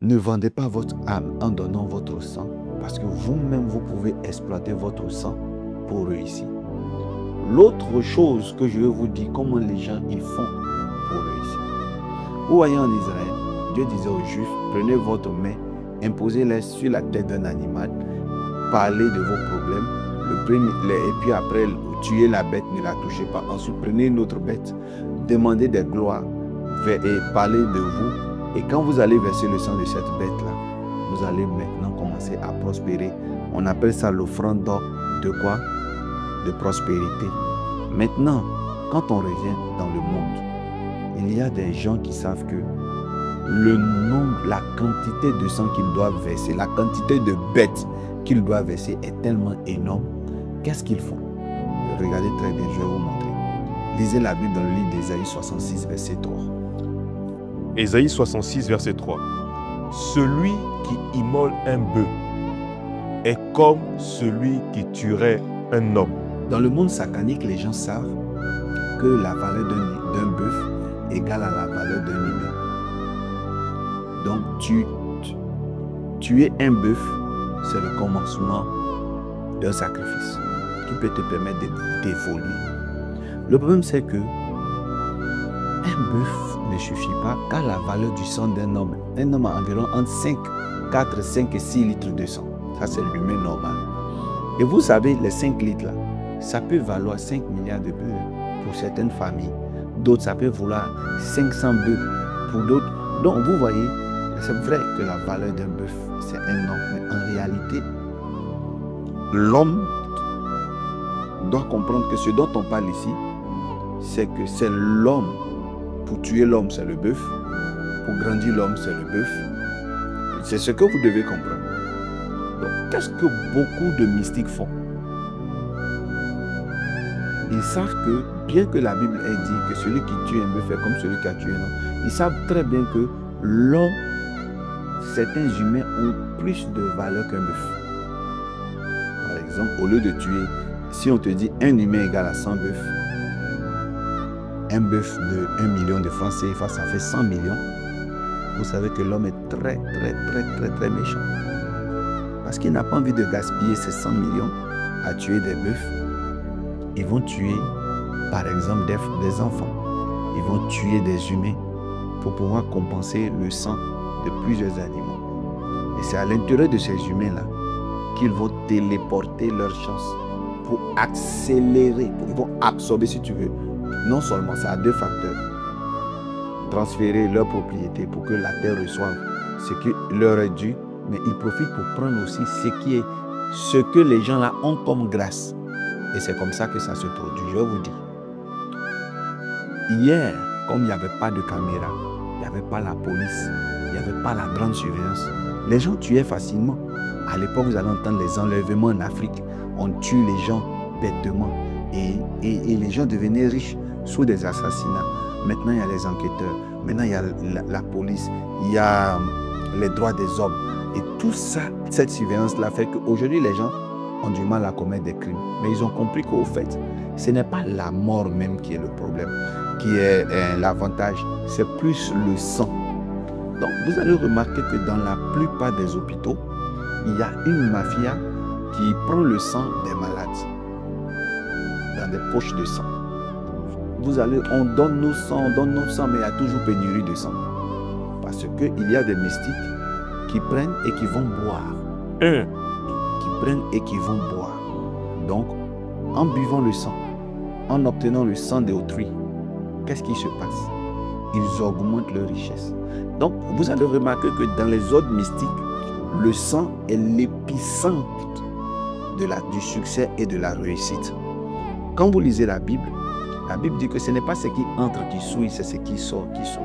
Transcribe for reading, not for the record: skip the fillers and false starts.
Ne vendez pas votre âme en donnant votre sang, parce que vous-même, vous pouvez exploiter votre sang pour réussir. L'autre chose que je vais vous dire, comment les gens ils font pour réussir. Vous voyez en Israël, Dieu disait aux Juifs, prenez votre main, imposez-les sur la tête d'un animal, parlez de vos problèmes, et puis après, tuez la bête, ne la touchez pas. Ensuite, prenez une autre bête, demandez des gloires et parlez de vous. Et quand vous allez verser le sang de cette bête-là, vous allez maintenant commencer à prospérer. On appelle ça l'offrande de quoi? De prospérité. Maintenant, quand on revient dans le monde, il y a des gens qui savent que le nombre, la quantité de sang qu'ils doivent verser, la quantité de bêtes qu'ils doivent verser est tellement énorme. Qu'est-ce qu'ils font? Regardez très bien, je vais vous montrer. Lisez la Bible dans le livre d'Ésaïe 66, verset 3. Ésaïe 66, verset 3. Celui qui immole un bœuf est comme celui qui tuerait un homme. Dans le monde satanique, les gens savent que la valeur d'un bœuf égale à la valeur d'un humain. Donc, tuer un bœuf, c'est le commencement d'un sacrifice qui peut te permettre d'évoluer. Le problème, c'est que un bœuf ne suffit pas qu'à la valeur du sang d'un homme. Un homme a environ entre 4, 5 et 6 litres de sang. Ça, c'est l'humain normal. Et vous savez, les 5 litres là, ça peut valoir 5 milliards de bœufs pour certaines familles. D'autres, ça peut valoir 500 bœufs pour d'autres. Donc, vous voyez, c'est vrai que la valeur d'un bœuf, c'est énorme. Mais en réalité, l'homme doit comprendre que ce dont on parle ici, c'est que c'est l'homme. Pour tuer l'homme, c'est le bœuf. Pour grandir l'homme, c'est le bœuf. C'est ce que vous devez comprendre. Donc, qu'est-ce que beaucoup de mystiques font? Ils savent que, bien que la Bible ait dit que celui qui tue un bœuf est comme celui qui a tué un homme, ils savent très bien que l'homme, certains humains ont plus de valeur qu'un bœuf. Par exemple, au lieu de tuer, si on te dit un humain égale à 100 bœufs, un bœuf de 1 million de francs CFA, ça fait 100 millions. Vous savez que l'homme est très méchant. Parce qu'il n'a pas envie de gaspiller ces 100 millions à tuer des bœufs. Ils vont tuer, par exemple, des enfants. Ils vont tuer des humains pour pouvoir compenser le sang de plusieurs animaux. Et c'est à l'intérieur de ces humains-là qu'ils vont téléporter leur chance pour accélérer. Ils vont absorber, si tu veux. Non seulement ça a 2 facteurs. Transférer leur propriété pour que la terre reçoive ce qui leur est dû, mais ils profitent pour prendre aussi ce que les gens là ont comme grâce. Et c'est comme ça que ça se produit. Je vais vous dire. Hier, comme il n'y avait pas de caméra, il n'y avait pas la police, il n'y avait pas la grande surveillance, les gens tuaient facilement. À l'époque, vous allez entendre les enlèvements en Afrique. On tue les gens bêtement. Et les gens devenaient riches sous des assassinats. Maintenant, il y a les enquêteurs. Maintenant, il y a la police. Il y a les droits des hommes. Et tout ça, cette surveillance-là fait qu'aujourd'hui, les gens ont du mal à commettre des crimes. Mais ils ont compris qu'au fait, ce n'est pas la mort même qui est le problème, qui est l'avantage. C'est plus le sang. Donc, vous allez remarquer que dans la plupart des hôpitaux, il y a une mafia qui prend le sang des malades dans des poches de sang. On donne nos sangs, mais il y a toujours pénurie de sang. Parce qu'il y a des mystiques qui prennent et qui vont boire. Qui prennent et qui vont boire. Donc, en buvant le sang, en obtenant le sang d'autrui, qu'est-ce qui se passe? Ils augmentent leur richesse. Donc, vous allez remarquer que dans les ordres mystiques, le sang est l'épicentre du succès et de la réussite. Quand vous lisez la Bible dit que ce n'est pas ce qui entre qui souille, c'est ce qui sort qui souille.